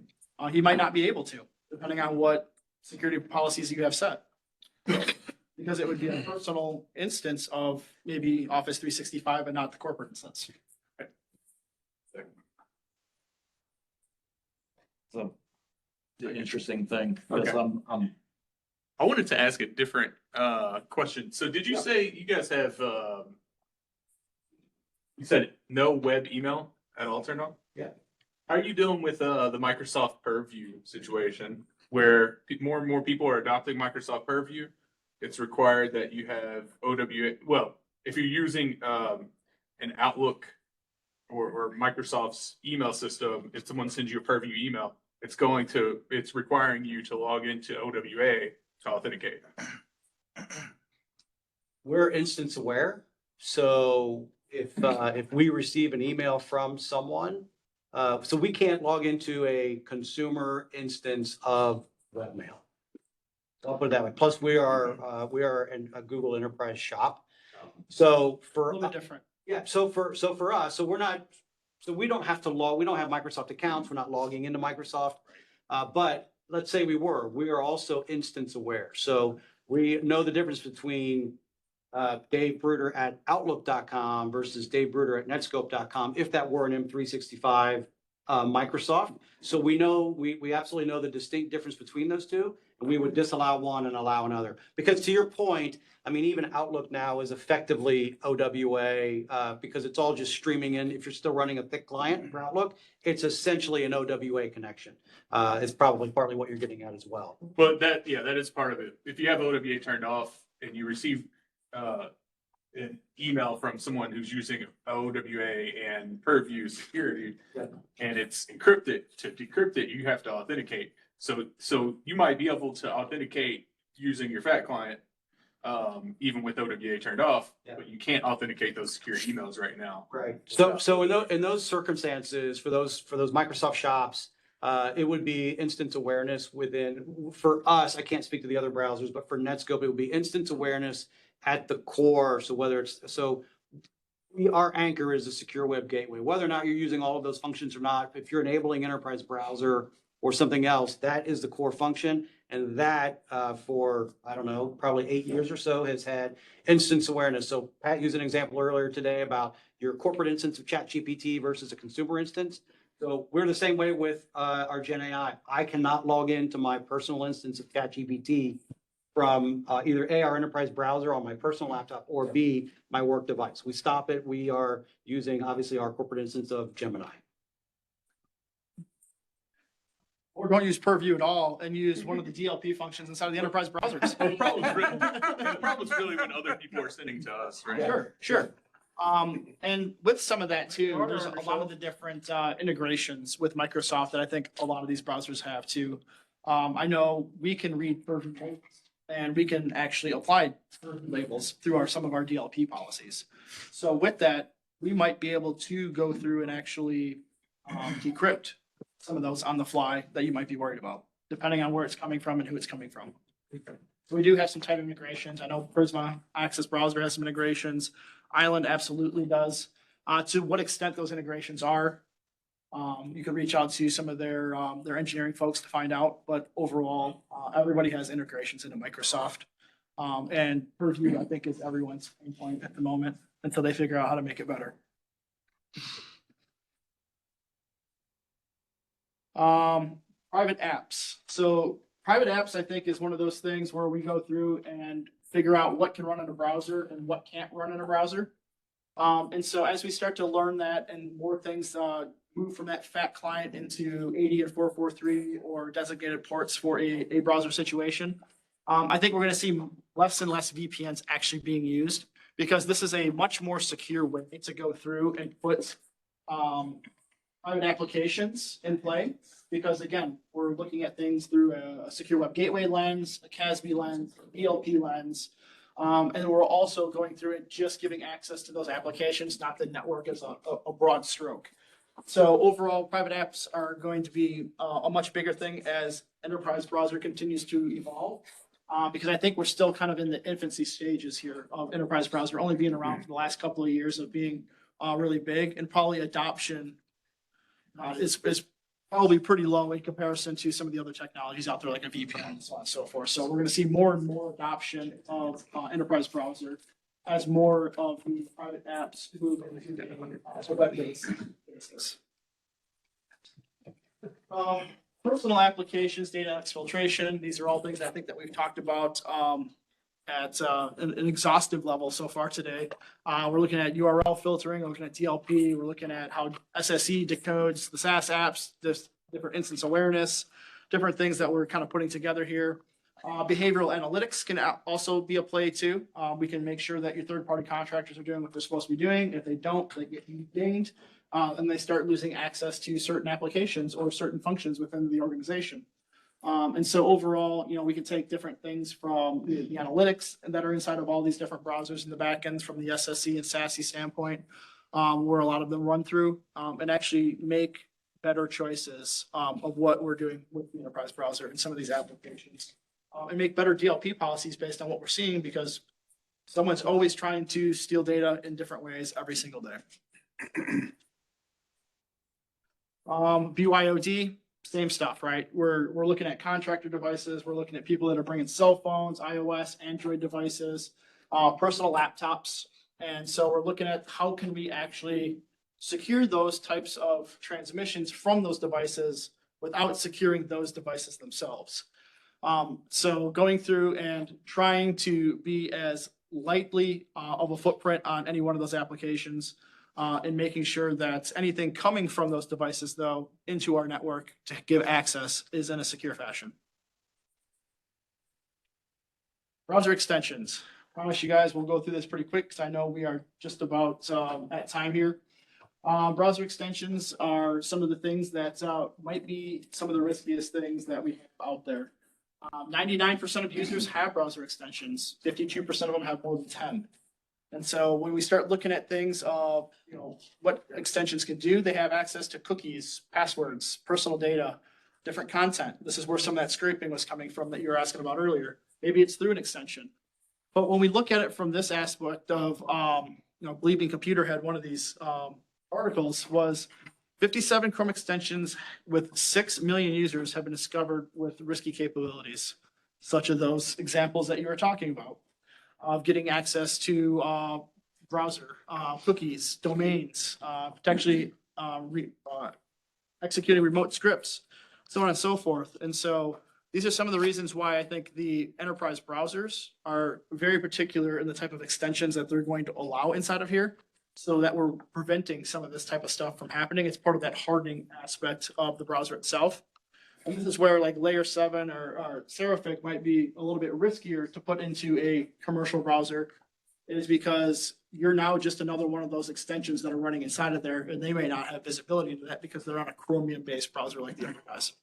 He might not be able to, depending on what security policies you have set. Because it would be a personal instance of maybe Office 365 and not the corporate instance. So the interesting thing, because Okay. I wanted to ask a different question. So did you say you guys have you said no web email at all turned on? Yeah. How are you dealing with the Microsoft Purview situation where more and more people are adopting Microsoft Purview? It's required that you have OWA. Well, if you're using an Outlook or Microsoft's email system, if someone sends you a Purview email, it's requiring you to log into OWA to authenticate. We're instance aware. So if we receive an email from someone, so we can't log into a consumer instance of webmail. I'll put it that way. Plus, we are in a Google Enterprise shop. So A for little bit different. yeah, so for us, we don't have to log. We don't have Microsoft accounts. We're not logging into Microsoft. But let's say we are also instance aware. So We know the difference between Dave Bruder at Outlook.com versus Dave Bruder at Netscope.com, if that were an M365 Microsoft. So we know, we absolutely know the distinct difference between those two, and we would disallow one and allow another. Because to your point, I mean, even Outlook now is effectively OWA because it's all just streaming in. If you're still running a thick client for Outlook, it's essentially an OWA connection. It's probably partly what you're getting at as well. But that, yeah, that is part of it. If you have OWA turned off and you receive an email from someone who's using OWA and Purview security, and it's encrypted, to decrypt it, you have to authenticate. So you might be able to authenticate using your FAT client, even with OWA turned off, but you can't authenticate those secure emails right now. Right. So in those circumstances, for those Microsoft shops, it would be instance awareness within, for us, I can't speak to the other browsers, but for Netscope, it would be instance awareness at the core. So whether it's, our anchor is a secure web gateway, whether or not you're using all of those functions or not, if you're enabling enterprise browser or something else, that is the core function. And that for, I don't know, probably 8 years or so has had instance awareness. So Pat used an example earlier today about your corporate instance of ChatGPT versus a consumer instance. So we're the same way with our Gen AI. I cannot log into my personal instance of ChatGPT from either A, our enterprise browser on my personal laptop, or B, my work device. We stop it. We are using, obviously, our corporate instance of Gemini. Or don't use Purview at all and use one of the DLP functions inside of the enterprise browsers. The problem's really when other people are sending to us, right? Sure. And with some of that too, there's a lot of the different integrations with Microsoft that I think a lot of these browsers have too. I know we can read Purview labels and we can actually apply Purview labels through some of our DLP policies. So with that, we might be able to go through and actually decrypt some of those on the fly that you might be worried about, depending on where it's coming from and who it's coming from. So we do have some type of integrations. I know Prisma Access Browser has some integrations. Island absolutely does. To what extent those integrations are, you can reach out to some of their engineering folks to find out. But overall, everybody has integrations into Microsoft. And Purview, I think, is everyone's pain point at the moment until they figure out how to make it better. Private apps. So private apps, I think, is one of those things where we go through and figure out what can run in a browser and what can't run in a browser. And so as we start to learn that and more things move from that FAT client into 80 and 443 or designated ports for a browser situation, I think we're going to see less and less VPNs actually being used because this is a much more secure way to go through and put private applications in play. Because again, we're looking at things through a secure web gateway lens, a CASB lens, a DLP lens. And we're also going through it just giving access to those applications, not the network as a broad stroke. So overall, private apps are going to be a much bigger thing as enterprise browser continues to evolve. Because I think we're still kind of in the infancy stages here of enterprise browser only being around for the last couple of years of being really big, and probably adoption is probably pretty low in comparison to some of the other technologies out there like a VPN and so on and so forth. So we're going to see more and more adoption of enterprise browser as more of the private apps move into the web-based basis. Personal applications, data exfiltration, these are all things I think that we've talked about at an exhaustive level so far today. We're looking at URL filtering, we're looking at DLP, we're looking at how SSE decodes the SaaS apps, this different instance awareness, different things that we're kind of putting together here. Behavioral analytics can also be a play too. We can make sure that your third-party contractors are doing what they're supposed to be doing. If they don't, they get dinged and they start losing access to certain applications or certain functions within the organization. And so overall, we can take different things from the analytics that are inside of all these different browsers in the backends from the SSE and SASE standpoint, where a lot of them run through, and actually make better choices of what we're doing with the enterprise browser and some of these applications, and make better DLP policies based on what we're seeing, because someone's always trying to steal data in different ways every single day. BYOD. same stuff, right? We're looking at contractor devices. We're looking at people that are bringing cell phones, iOS, Android devices, personal laptops. And so we're looking at how can we actually secure those types of transmissions from those devices without securing those devices themselves. So going through and trying to be as lightly of a footprint on any one of those applications, and making sure that anything coming from those devices, though, into our network to give access is in a secure fashion. Browser extensions. Promise you guys we'll go through this pretty quick because I know we are just about at time here. Browser extensions are some of the things that might be some of the riskiest things that we have out there. 99% of users have browser extensions. 52% of them have more than 10. And so when we start looking at things of, what extensions can do, they have access to cookies, passwords, personal data, different content. This is where some of that scraping was coming from that you were asking about earlier. Maybe it's through an extension. But when we look at it from this aspect of, Bleeping Computer had one of these articles was 57 Chrome extensions with 6 million users have been discovered with risky capabilities, such as those examples that you were talking about, of getting access to browser, cookies, domains, potentially executing remote scripts, so on and so forth. And so these are some of the reasons why I think the enterprise browsers are very particular in the type of extensions that they're going to allow inside of here, so that we're preventing some of this type of stuff from happening. It's part of that hardening aspect of the browser itself. And this is where like layer 7 or Seraphic might be a little bit riskier to put into a commercial browser, is because you're now just another one of those extensions that are running inside of there, and they may not have visibility into that because they're on a Chromium-based browser like the other guys.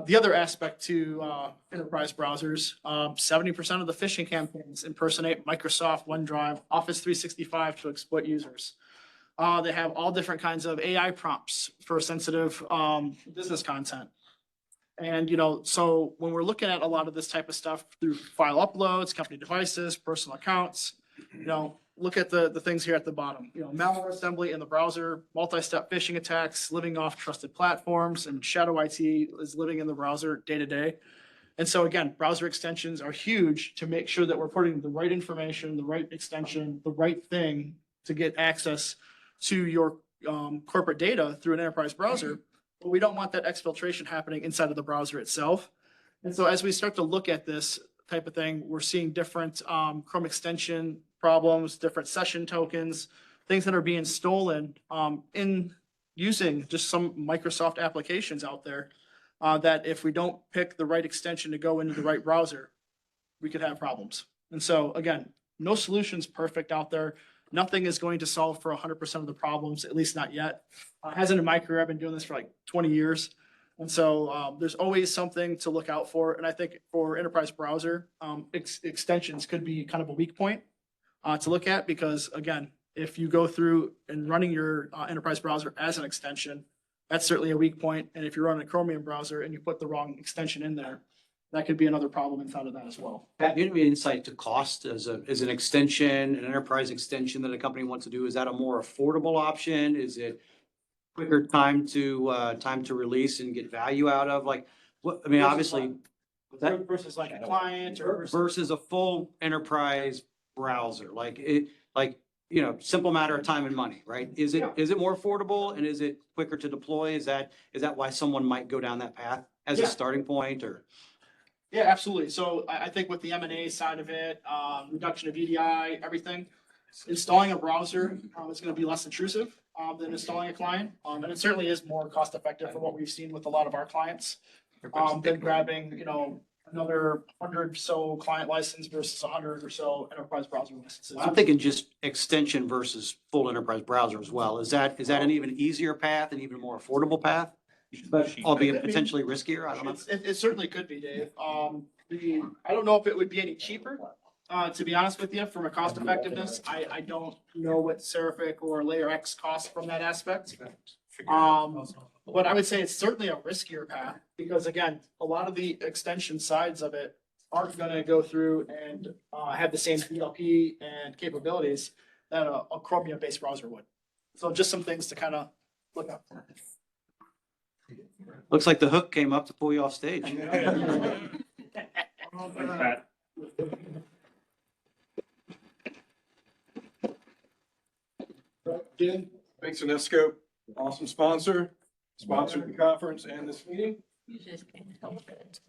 The other aspect to enterprise browsers, 70% of the phishing campaigns impersonate Microsoft, OneDrive, Office 365 to exploit users. They have all different kinds of AI prompts for sensitive business content. And, so when we're looking at a lot of this type of stuff through file uploads, company devices, personal accounts, look at the things here at the bottom, malware assembly in the browser, multi-step phishing attacks, living off trusted platforms, and shadow IT is living in the browser day to day. And so again, browser extensions are huge to make sure that we're putting the right information, the right extension, the right thing to get access to your corporate data through an enterprise browser. But we don't want that exfiltration happening inside of the browser itself. And so as we start to look at this type of thing, we're seeing different Chrome extension problems, different session tokens, things that are being stolen in using just some Microsoft applications out there, that if we don't pick the right extension to go into the right browser, we could have problems. And so again, no solution's perfect out there. Nothing is going to solve for 100% of the problems, at least not yet. Hasn't in my career, I've been doing this for like 20 years. And so there's always something to look out for. And I think for enterprise browser, extensions could be kind of a weak point to look at, because again, if you go through and running your enterprise browser as an extension, that's certainly a weak point. And if you're running a Chromium browser and you put the wrong extension in there, that could be another problem inside of that as well. Pat, you have any insight to cost as an extension, an enterprise extension that a company wants to do? Is that a more affordable option? Is it quicker time to release and get value out of? Like, what, I mean, obviously, that Versus like a client or versus a full enterprise browser, simple matter of time and money, right? Is it more affordable, and is it quicker to deploy? Is that why someone might go down that path as a starting point, or? Yeah, absolutely. So I think with the M&A side of it, reduction of EDI, everything, installing a browser is going to be less intrusive than installing a client. And it certainly is more cost effective for what we've seen with a lot of our clients than grabbing, another 100 or so client license versus 100 or so enterprise browser licenses. I'm thinking just extension versus full enterprise browser as well. Is that an even easier path, an even more affordable path? But albeit potentially riskier, I don't know. It certainly could be, Dave. I don't know if it would be any cheaper, to be honest with you, from a cost effectiveness. I don't know what Seraphic or Layer X cost from that aspect. But I would say it's certainly a riskier path, because again, a lot of the extension sides of it aren't going to go through and have the same DLP and capabilities that a Chromium-based browser would. So just some things to kind of look up. Looks like the hook came up to pull you off stage. Like that. Again, thanks to Nesco, awesome sponsor, sponsored the conference and this meeting. You just can't help it.